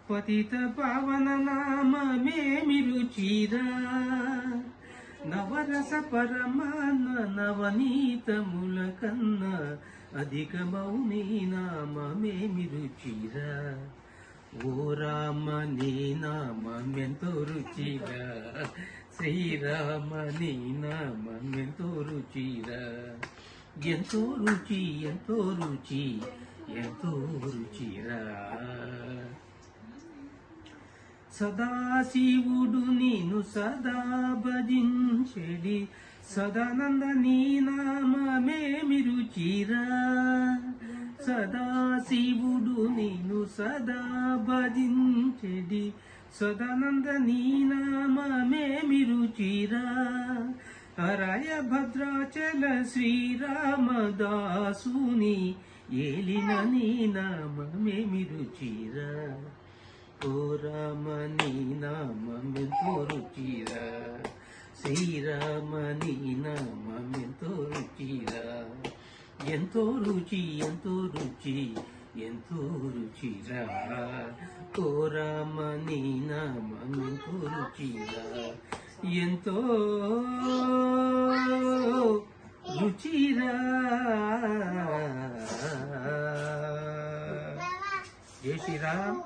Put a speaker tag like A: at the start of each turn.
A: పతిత పావన నామమేమి రుచిరా, నవరస పరమాన నవనీతముల కన్నా అధికమౌని నామమేమి రుచిరా. ఓ రామ నీ నామెంతో రుచిరా, శ్రీరామ నీ నామెంతో రుచిరా. ఎంతో రుచి ఎంతో రుచి ఎంతో రుచిరా. సదాశివుడు నీను సదా భజించెడి సదానంద నీ నామమేమి రుచిరా. సదాశివుడు నీను సదా భజించెడి సదానంద నీ నామమేమి రుచిరా. హరయ భద్రాచల శ్రీరామదాసుని ఏలిన నీ నామమేమి రుచిరా. ఓ రామ నీ నామెంతో రుచిరా, శ్రీరామ నీ నామెంతో రుచిరా. ఎంతో రుచి ఎంతో రుచి ఎంతో రుచిరా. ఓ రామ నీ నామెంతో రుచిరా. ఎంతో రుచిరా. జై శ్రీరామ్.